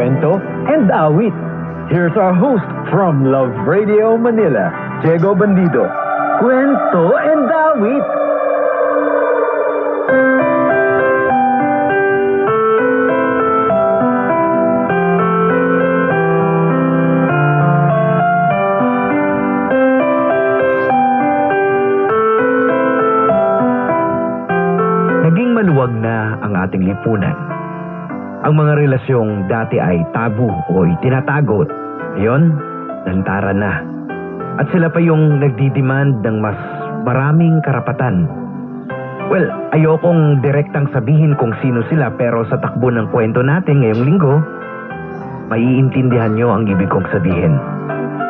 kwento and awit. Here's our host from Love Radio Manila, Diego Bandido. Kwento and awit. Naging maluwag na ang ating lipunan. Ang mga relasyong dati ay tabu o itinatago, ngayon, lantaran na. At sila pa yung nagdidemand ng mas maraming karapatan. Well, ayokong direktang sabihin kung sino sila, pero sa takbo ng kwento natin ngayong linggo, maiintindihan nyo ang ibig kong sabihin.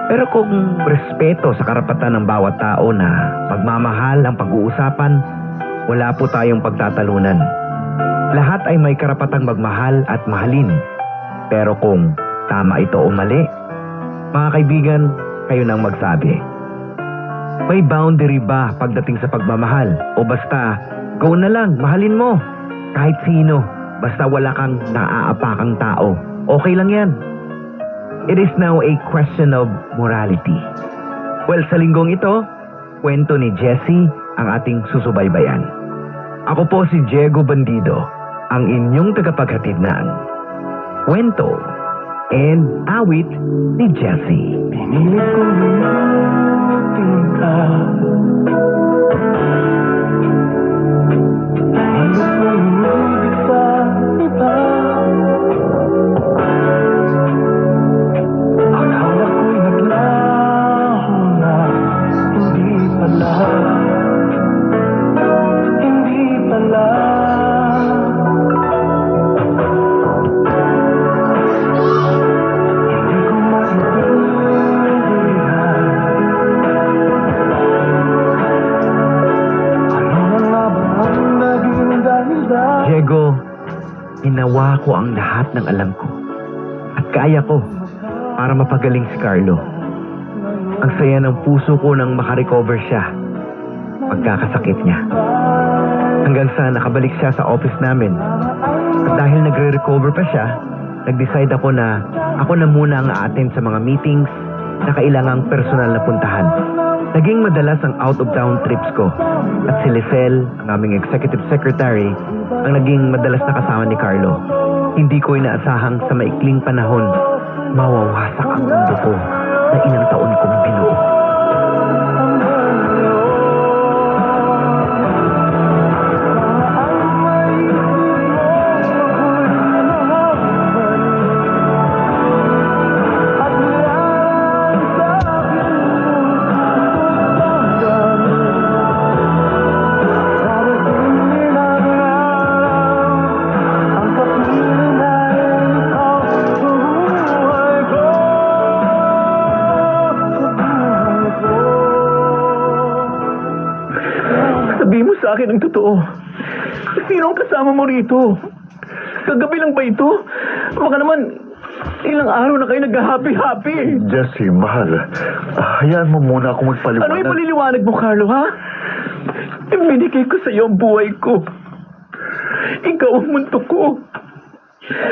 Pero kung respeto sa karapatan ng bawat tao na pagmamahal ang pag-uusapan, wala po tayong pagtatalunan. Lahat ay may karapatang magmahal at mahalin. Pero kung tama ito o mali, mga kaibigan, kayo nang magsabi. May boundary ba pagdating sa pagmamahal? O basta, go na lang, mahalin mo. Kahit sino, basta wala kang naaapakang tao. Okay lang yan. It is now a question of morality. Well, sa linggong ito, kwento ni Jessie ang ating susubaybayan. Ako po si Diego Bandido, ang inyong tagapaghatid ng kwento and awit ni Jessie. Pinilit ko lumating ka. Pinilit ko lumibig sa iba. Akala ko'y naglaho na, hindi pala. Hindi pala. Diego, ginawa ko ang lahat ng alam ko at kaya ko para mapagaling si Carlo. Ang saya ng puso ko nang makarecover siya pagkakasakit niya. Hanggang sa nakabalik siya sa office namin. At dahil nagre-recover pa siya, nag-decide ako na muna ang a-attend sa mga meetings na kailangang personal na puntahan. Naging madalas ang out-of-town trips ko. At si Lisel, ang aming executive secretary, ang naging madalas na kasama ni Carlo. Hindi ko inaasahang sa maikling panahon, mawawasak ang mundo ko na ilang taon kong binuo. Sabihin mo sa akin ang totoo. Sino ang kasama mo rito? Kagabi lang ba ito? Baka naman, ilang araw na kayo nag-happy-happy. Jessie, mahal. Hayaan mo muna ako magpaliwanag. Ano yung paliliwanag mo, Carlo, ha? Binigay ko sa iyo ang buhay ko. Ikaw ang mundo ko.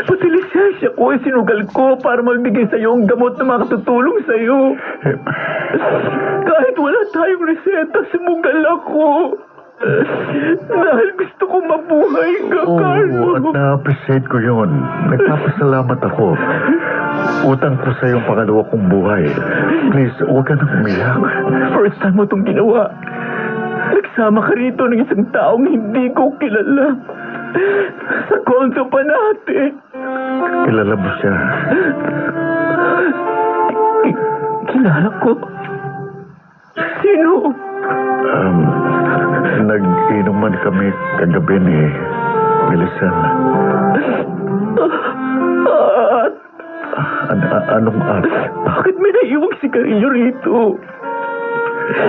Pati lisensya ko ay sinugal ko para magbigay sa iyo ang gamot na makatutulong sa iyo. Kahit wala tayong reseta, sumugal ako. Dahil gusto ko mabuhay ka, Carlo. Oo, at na-appreciate ko yun. Nagpapasalamat ako. Utang ko sa iyong pangalawa kong buhay. Please, huwag ka nang umiyak. First time mo itong ginawa. Nagsama ka rito ng isang taong hindi ko kilala. Sa kondo pa natin. Kilala mo siya. Kilala ko? Sino? Nag-inuman kami kagabi ni Milisan. Anong at? Bakit may naiwag si Carillo rito?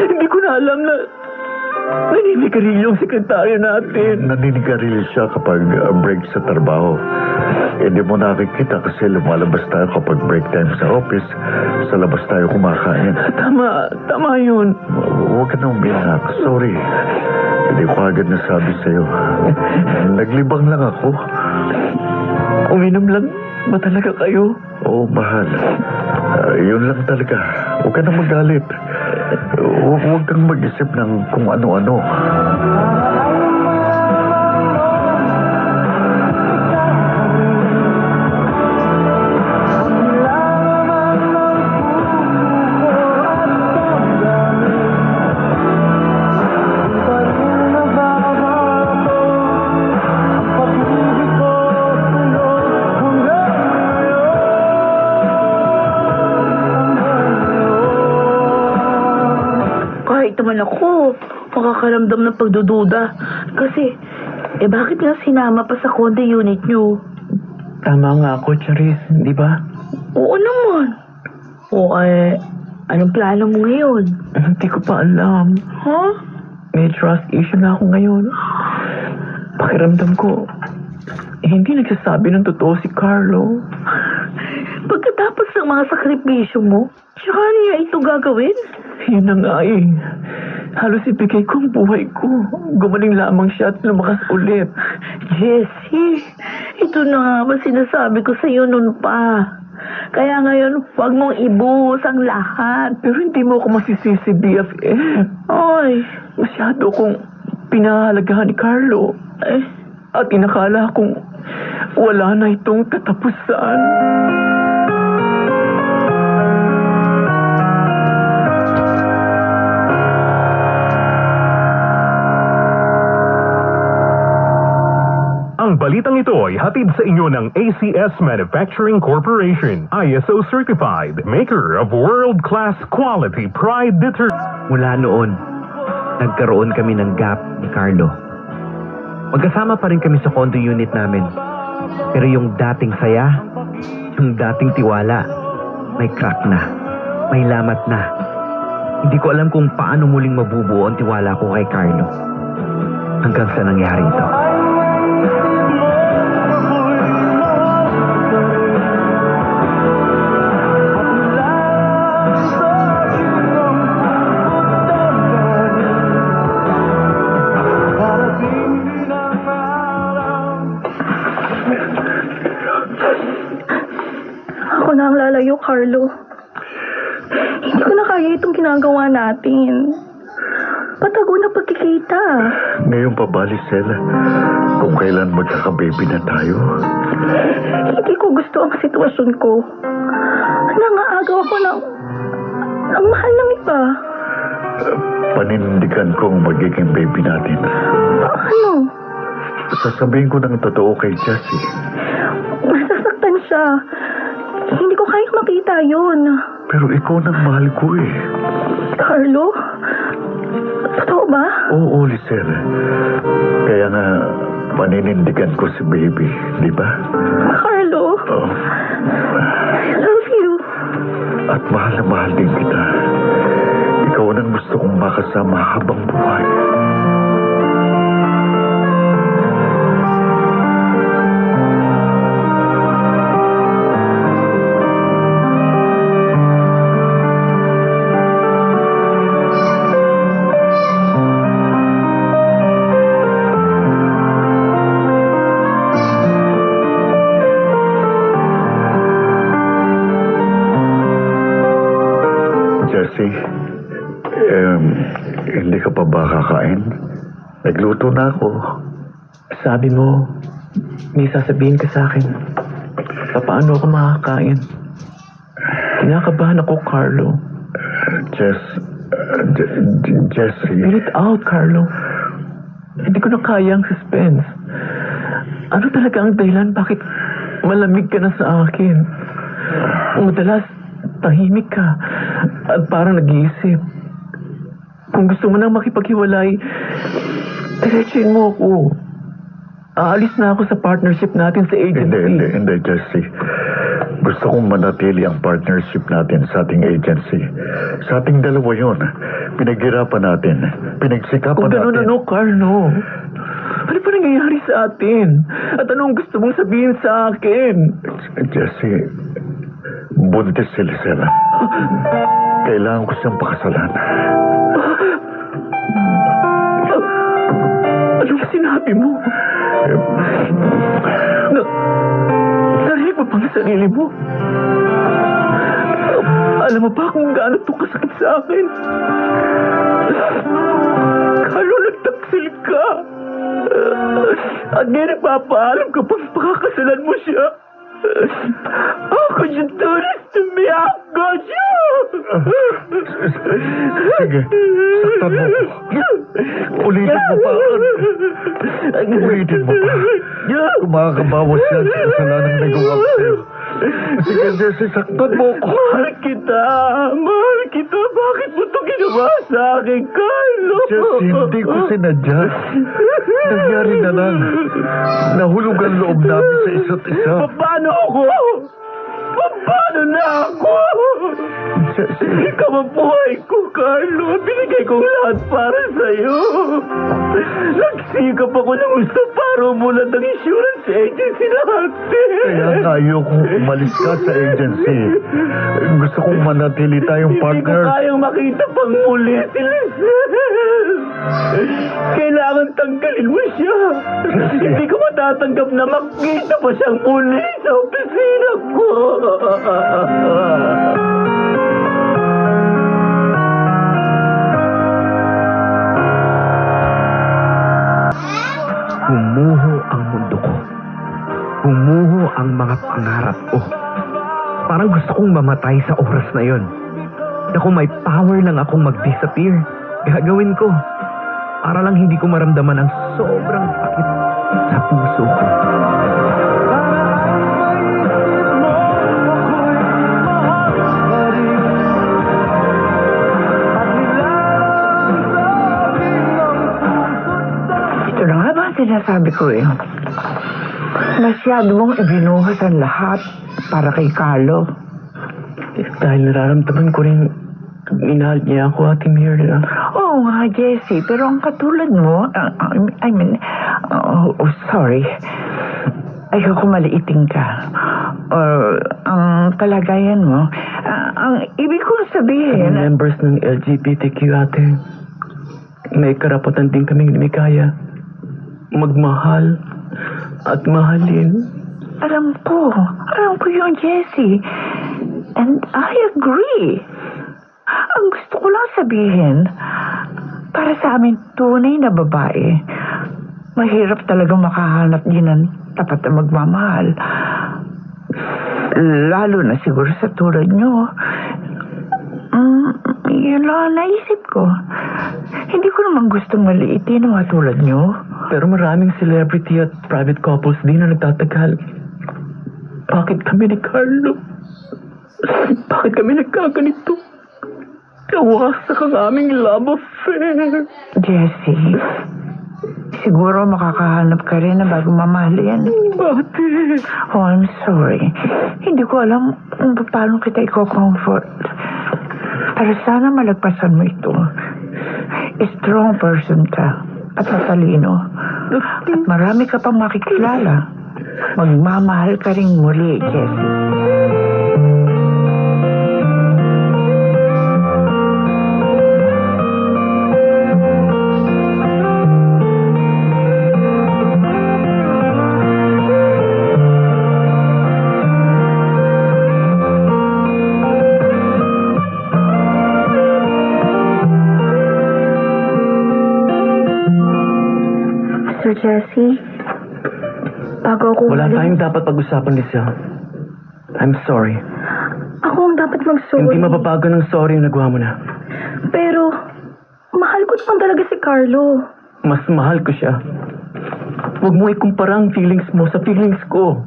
Hindi ko na alam na naninigarilyo ang sekretaryo natin. Naninigarilyo siya kapag break sa trabaho. Hindi mo nakikita kasi lumalabas tayo kapag break time sa office. Sa labas tayo kumakain. Tama yun. Huwag ka na umiyak. Sorry. Hindi ko agad nasabi sa'yo. Naglibang lang ako. Uminom lang ba talaga kayo? Oo, mahal. Yun lang talaga. Huwag ka na magalit. Huwag kang mag-isip ng kung ano-ano. Kahit naman ako, makakaramdam ng pagdududa. Kasi, bakit nga sinama pa sa condo unit nyo? Tama nga ako, Charis, di ba? Oo naman. Anong plano mo ngayon? Hindi ko pa alam. Ha? May trust issue na ako ngayon. Pakiramdam ko, hindi nagsasabi ng totoo si Carlo. Pagkatapos ng mga sakripisyo mo, tsaka niya ito gagawin? Yun na nga eh. Halos ibigay ko ang buhay ko. Gumaling lamang siya at lumakas ulit. Jessie, ito na nga ba sinasabi ko sa'yo noon pa? Kaya ngayon, huwag mong ibuhos ang lahat. Pero hindi mo ako masisisi, BFF. Ay, Masyado kong pinahalagahan ni Carlo. At inakala kong wala na itong katapusan. Ang balitang ito ay hatid sa inyo ng ACS Manufacturing Corporation, ISO certified, maker of world-class quality pride detergent. Mula noon, nagkaroon kami ng gap ni Carlo. Magkasama pa rin kami sa condo unit namin. Pero yung dating saya, yung dating tiwala, may crack na, may lamat na. Hindi ko alam kung paano muling mabubuo ang tiwala ko kay Carlo. Hanggang sa nangyari ito. ako na ang lalayo, Carlo. Hindi ko na kaya itong ginagawa natin. Patago na pagkikita. Ngayon pa ba, Lisel? Kung kailan magkaka-baby na tayo? Hindi ko gusto ang sitwasyon ko. Nangaagaw ako ng mahal ng iba. Panindigan kong magiging baby natin. Paano? Sasabihin ko ng totoo kay Jessie. Nasasaktan siya. Hindi ko kaya makita yun. Pero ikaw nang mahal ko eh. Carlo? Totoo ba? Oo, Lisel. Kaya nga, paninindigan ko si baby, di ba? Carlo? Oo. I love you. At mahal na mahal din kita. Ikaw nang gusto kong makasama habang buhay. Jessie, hindi ka pa ba kakain? Nagluto na ako. Sabi mo, may sasabihin ka sa akin. Paano ako makakain? Kinakabahan ako, Carlo. Jessie. Spit it out, Carlo. Hindi ko na kaya ang suspense. Ano talaga ang dahilan bakit malamig ka na sa akin? Madalas, tahimik ka at parang nag-iisip. Kung gusto mo nang makipaghiwalay, diretsuin mo ako. Aalis na ako sa partnership natin sa agency. Hindi, Jessie. Gusto kong manatili ang partnership natin sa ating agency. Sa ating dalawa yun. Pinaghirapan natin. Pinagsikapan Kung gano'n natin. ano, Carlo? Ano pa nangyayari sa atin? At anong gusto mong sabihin sa akin? Jessie, buntis si Lisela. Kailangan ko siyang pakasalan. Anong sinabi mo? Narinig mo mo pang sarili mo. Alam mo ba kung gaano ito kasakit sa akin? Carlo, nagtaksil ka. At ngayon nagpapaalam ka pang pakakasalan mo siya. How could you do this to me? How could you? Sige, saktan mo ko. Ulitin mo pa. Ulitin mo pa. Kung makakabawas yan sa kasalanang nagawa ko sa'yo. Sige, Jesse, saktan mo ko. Mahal kita. Mahal kita. Bakit mo ito ginawa sa akin, Carlo? Jesse, hindi ko sinadya. Nangyari na lang. Nahulog ang loob namin sa isa't isa. Paano ako? Paano na ako? Jesse, Ikaw ang buhay ko, Carlo. Binigay kong lahat para sa'yo. Nagsikap ako ng gusto para umulat ng insurance agency natin. kaya nga ayokong umalis ka sa agency. Gusto kong manatili tayong Hindi ko partner. kayang makita pang muli si Lizelle. Kailangan tanggalin mo siya. Hindi ko matatanggap na makita pa siyang muli sa opisina ko. Gumuho ang mundo ko. Gumuho ang mga pangarap ko. Parang gusto kong mamatay sa oras na yon. Na kung may power lang akong mag-disappear, gagawin ko. Para lang hindi ko maramdaman ang sobrang sakit sa puso ko. Ito na nga ba ang sinasabi ko eh. Masyado mong ibinuhas ang lahat para kay Carlo. Dahil nararamdaman ko rin minahal niya ako, Ate Myrna. Oo nga, Jessie. Pero ang katulad mo, sorry. Ayoko maliiting ka. Or ang kalagayan mo, ang ibig kong sabihin... Members ng LGBTQ, ate. May karapatan din kaming lumikaya. Magmahal at mahalin. Alam ko yung Jessie. And I agree. Ang gusto ko lang sabihin, para sa amin tunay na babae, mahirap talagang makahanap din ng tapat na magmamahal. Lalo na siguro sa tulad nyo. Yun lang ang naisip ko. Hindi ko naman gustong maliitin ang mga tulad nyo. Pero maraming celebrity at private couples din na nagtatagal. Bakit kami ni Carlo? Bakit kami nagkaganito? Nawasak ang aming love affair. Jessie, siguro makakahanap ka rin na bago mamahalin. Ate. Oh, I'm sorry. Hindi ko alam kung paano kita i-comfort. Pero sana malagpasan mo ito. Strong person ka. At matalino. At marami ka pang makikilala. Magmamahal ka rin muli, Jessie. Sir Jesse, bago ako Wala umalis, tayong dapat pag-usapan, Lisa. I'm sorry. ako ang dapat mag-sorry. Hindi mababago ng sorry yung nagawa mo na. Pero, mahal ko naman talaga si Carlo. Mas mahal ko siya. Huwag mo ikumpara ang feelings mo sa feelings ko.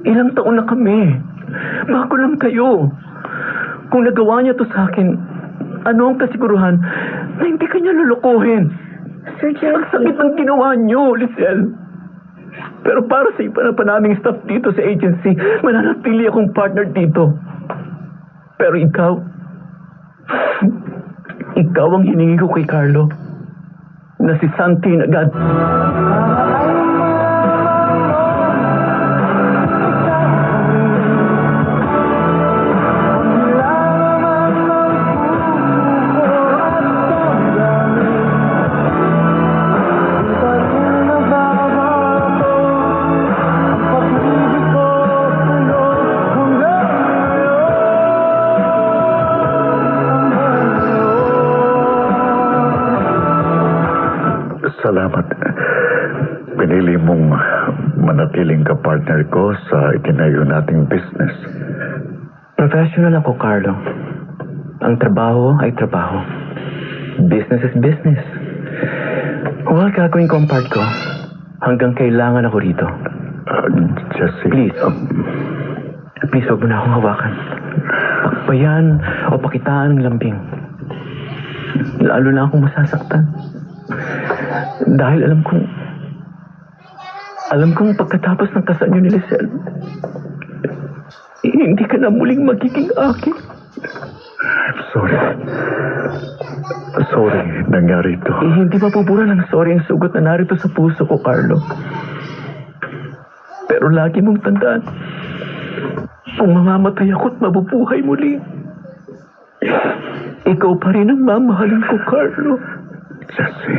Ilang taon na kami. Bago lang kayo. Kung nagawa niya to sa akin, ano ang kasiguruhan na hindi kanya lulukuhin? Sir Ang sakit Jesse, ng ginawa niyo, Lizelle. Pero para sa iba na pa naming staff dito sa agency, mananatili akong partner dito. Pero ikaw, ikaw ang hiningi ko kay Carlo, na si Santin agad. Salamat. Pinili mong manatiling ka-partner ko sa itinayo nating business. Professional ako, Carlo. Ang trabaho ay trabaho. Business is business. Well, gagawin ko ang part ko hanggang kailangan ako rito. Jesse. Please. Please, huwag mo na akong hawakan. Pakbayan o pakitaan ng lambing. Lalo na akong masasaktan. Dahil alam kong pagkatapos ng kasal niyo ni Lisel, hindi ka na muling magiging akin. I'm sorry. Sorry, nangyari ito. Hindi mapupura ng sorry ang sugat na narito sa puso ko, Carlo. Pero lagi mong tandaan, kung mamamatay ako at mabubuhay muli, ikaw pa rin ang mamahalin ko, Carlo. Jesse.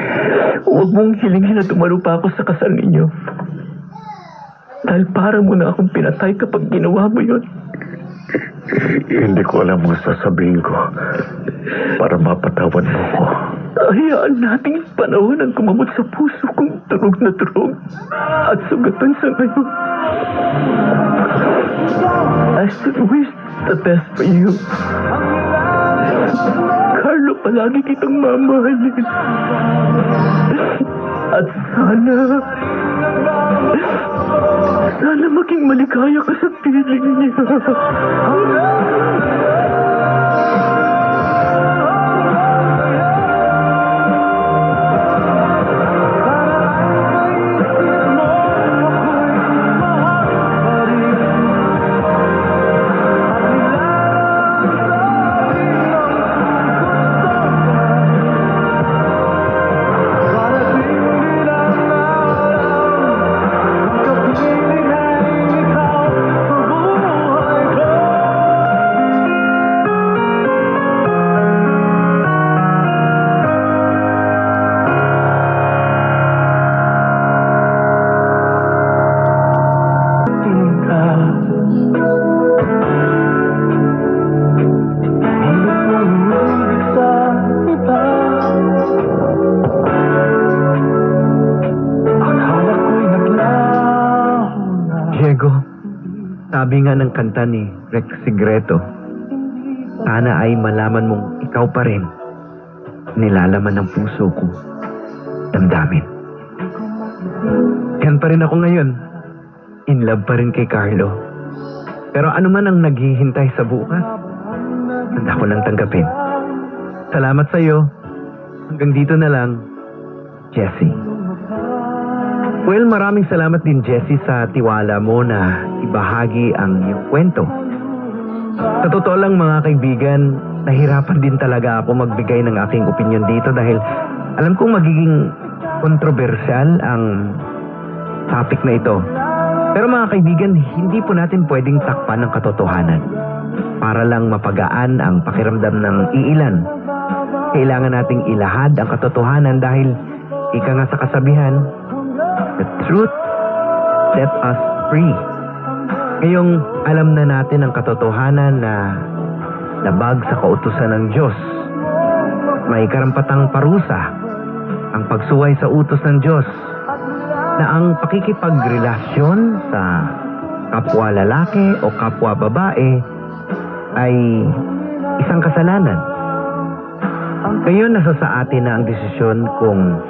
Huwag mong hilingin na dumalo pa ako sa kasal ninyo. Dahil para mo na akong pinatay kapag ginawa mo yun. Hindi ko alam ang sasabihin ko para mapatawad mo ko. Hayaan nating panahon ang kumamot sa puso kong turog na turog at sugatan sa ngayon. I still wish the best for you. Carlo, palagi kitang mamahalin. At sana maging maligaya ka sa piling niya. Diego, sabi nga ng kanta ni Rex Sigreto, sana ay malaman mong ikaw pa rin nilalaman ng puso ko, damdamin. Yan pa rin ako ngayon, in love pa rin kay Carlo. Pero ano man ang naghihintay sa bukas, handa ko nang tanggapin. Salamat sa'yo. Hanggang dito na lang, Jessie. Well, maraming salamat din, Jessie, sa tiwala mo na ibahagi ang iyong kwento. Sa totoo lang, mga kaibigan, nahirapan din talaga ako magbigay ng aking opinion dito dahil alam kong magiging kontrobersyal ang topic na ito. Pero mga kaibigan, hindi po natin pwedeng takpan ng katotohanan para lang mapagaan ang pakiramdam ng iilan. Kailangan nating ilahad ang katotohanan dahil ika nga sa kasabihan, the truth set us free. Ngayong alam na natin ang katotohanan na labag sa kautusan ng Diyos, may karampatang parusa ang pagsuway sa utos ng Diyos na ang pakikipagrelasyon sa kapwa lalaki o kapwa babae ay isang kasalanan. Ngayon, nasa sa atin na ang desisyon kung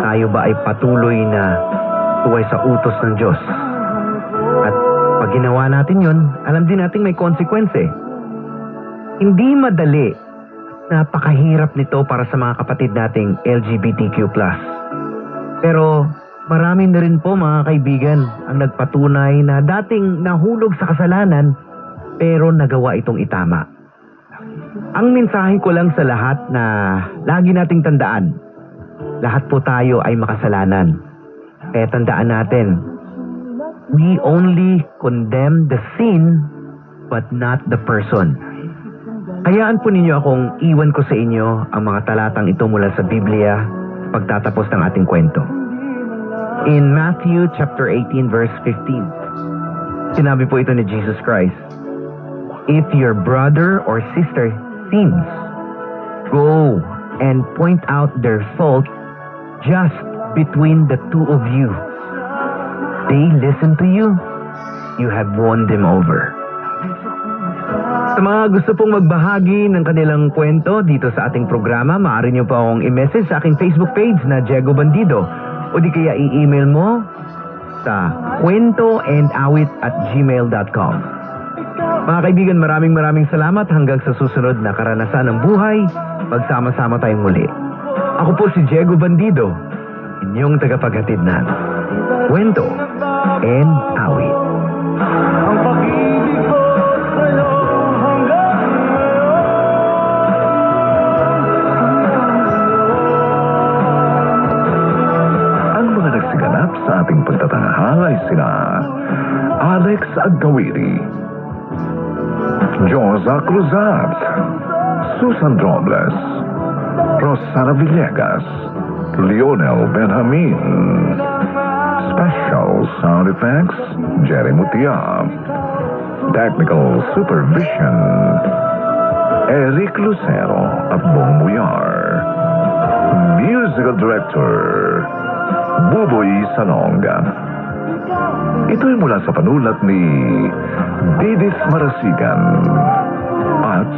tayo ba ay patuloy na tuway sa utos ng Diyos. At pag ginawa natin yun, alam din natin may konsekwensya. Hindi madali, napakahirap nito para sa mga kapatid nating LGBTQ+. Pero marami na rin po, mga kaibigan, ang nagpatunay na dating nahulog sa kasalanan pero nagawa itong itama. Ang mensahe ko lang sa lahat na lagi nating tandaan, lahat po tayo ay makasalanan. Kaya tandaan natin, we only condemn the sin but not the person. Hayaan po ninyo akong iwan ko sa inyo ang mga talatang ito mula sa Biblia pagtatapos ng ating kwento. In Matthew chapter 18 verse 15, sinabi po ito ni Jesus Christ, if your brother or sister sins, go and point out their fault just between the two of you. They listen to you. You have won them over. Sa mga gusto pong magbahagi ng kanilang kwento dito sa ating programa, maaari niyo pa akong i-message sa aking Facebook page na Diego Bandido o di kaya i-email mo sa kwentoandawit@gmail.com. Mga kaibigan, maraming salamat hanggang sa susunod na karanasan ng buhay. Magsama-sama tayong muli. Ako po si Diego Bandido, inyong tagapaghatid ng Kwento and Awit. Ang pag-ibig ko sa'yo hanggang Ang mga nagsiganap sa ating pagtatangahal ay sina Alex Agawiri, Josa Cruzat, Susan Robles, Rosana Villegas, Lionel Benjamin. Special sound effects, Jerry Mutia. Technical supervision, Eric Lucero at Bong Muyar. Musical director, Buboy Salonga. Ito'y mula sa panulat ni Didis Marasigan.